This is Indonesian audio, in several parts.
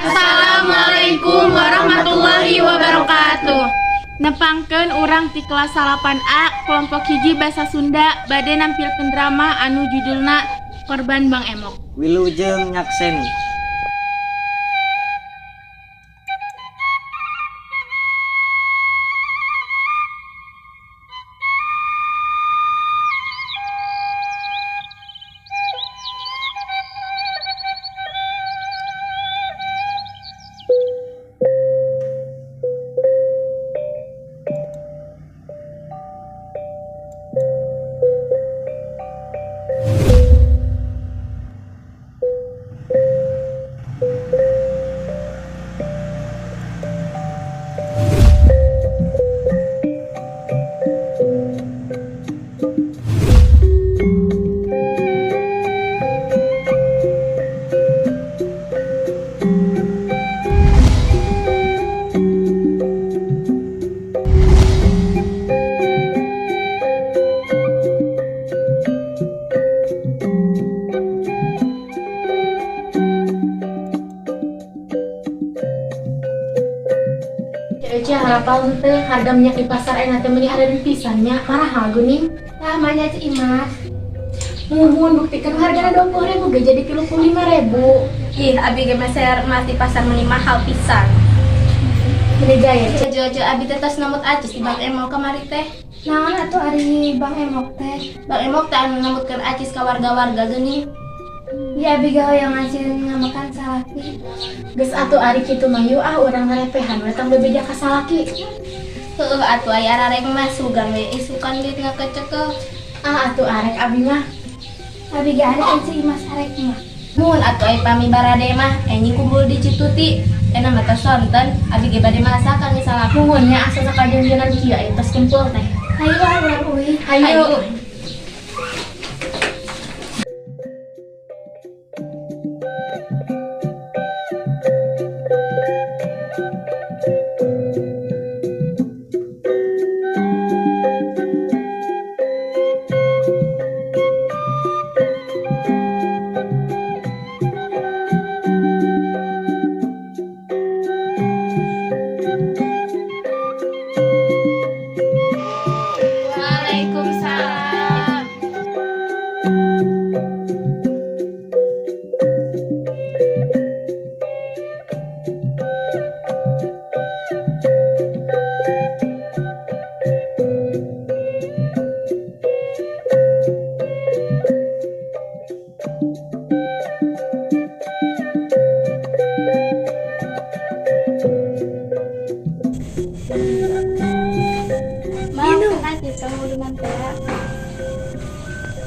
Assalamualaikum warahmatullahi wabarakatuh. Nepangkeun urang ti kelas 8A kelompok hiji basa Sunda bade nampilkeun drama anu judulna Korban Bang Emok. Wilujeng Nyakseni. Ece harapan teh harga minyak di pasar enak teh meuni harga pisannya parah geuning. Namanya Ci Imas. Muhun buktikan hargana 20.000 ge jadi 35.000. Ih, abi ge meser emas di pasar meuni mahal pisan. Gede gaya. Jojo abi tetes namut acis di Bang Emok kamari teh. Naon atuh ari Bang Emok teh? Bang Emok teh anu namutkeun acis ka warga-warga geuning. Ya abi gawe yang ngasih ngamakan salaki. Geus atuh ari kitu mah yeuh urang ngarepehan we tong bebeja ka salaki. Heueuh atuh aya ararek mah sugan we isukan duit ngakecekel. Atuh arek abi mah. Abi ge arek Ci Imas arek mah. Mun atuh aya pami barade mah enyi kumpul di Cituti. Ena mah teh sonten abi ge bade masak kangge salaki. Muhun nya asa sakajanjenan kieu aya tos kumpul teh. Hayu urang euy. Hayu. Waalaikumsalam.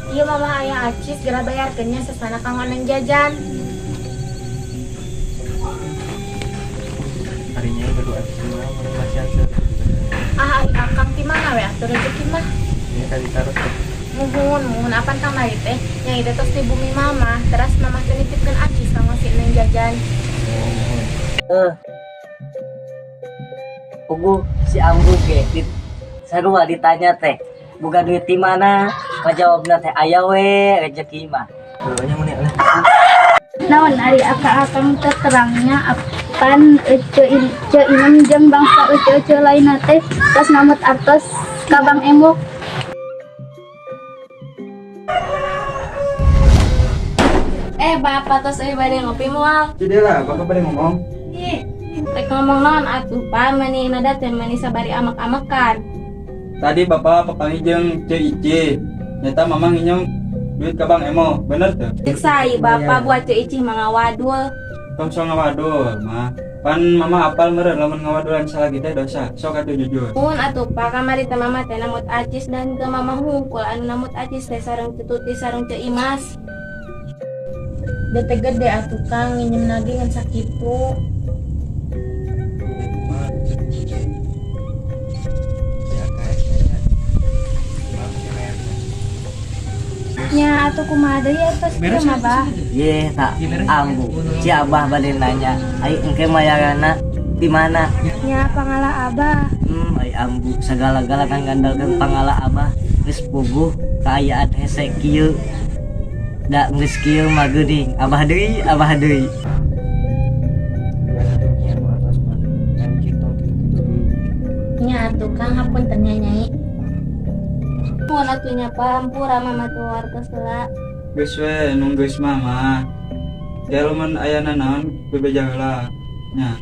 Iya mama aya acis geura bayarkeunnya sesana kangonan jajan. Harinya kedua semua masih ada. Ari akang ti mana we atuh rezeki mah. Ini kali taruh. Muhun apan kamari teh nya ide tos di bumi mama, terus mama teh nitipkeun acis ka ngosieun nang jajan. Ugu si Ambu ge sarua ditanya teh. Bukan duit di mana? Jawabna teh aya we rezeki mah. Heunya meni oleh. Naon ari akang teh terangnya apan Ece Inem jeung bangsa Ece lainna teh tos ngamut artos ka Bang Emok. Bapak tos euy bade ngopi moal. Jadi lah, bapak pada ngomong. Rek ngomong naon atuh pa meuni nada teh meuni sabari amek-amekan. Tadi bapak papangi jeung Ici. Nyata mama nginyong duit ke Bang Emo, bener tuh? Cek sai bapak buat ceu icih mangawadul. Tong so ngawadul, mah. Pan mama apal meureun lamun ngawadulan salagi teh dosa. Sok atuh jujur. Mun atuh pa kamari teh mama teh namut acis dan teu mama hungkul anu namut acis teh sareng Tututi sareng Ceu Imas. Dete gede atuh Kang nginjem lagi ngan sakitu. Nya atuh kumaha deui tos kieu mah Bah. Ye tak Ambu. Si Abah bade nanya, "Ai engke mayarana di mana?" Nya pangala Abah. Ai Ambu sagala-gala kan ngandalkeun pangala Abah. Geus puguh kaayaan hese kieu. Da geus kieu mah geuning. Abah deui, Abah deui. Kang hapunten nya Nyai. Mun atunya pahampura mama tuh wartos heula. Geus we nunggeus mama. Jalur mun ayana naon bebeja heula. Nya.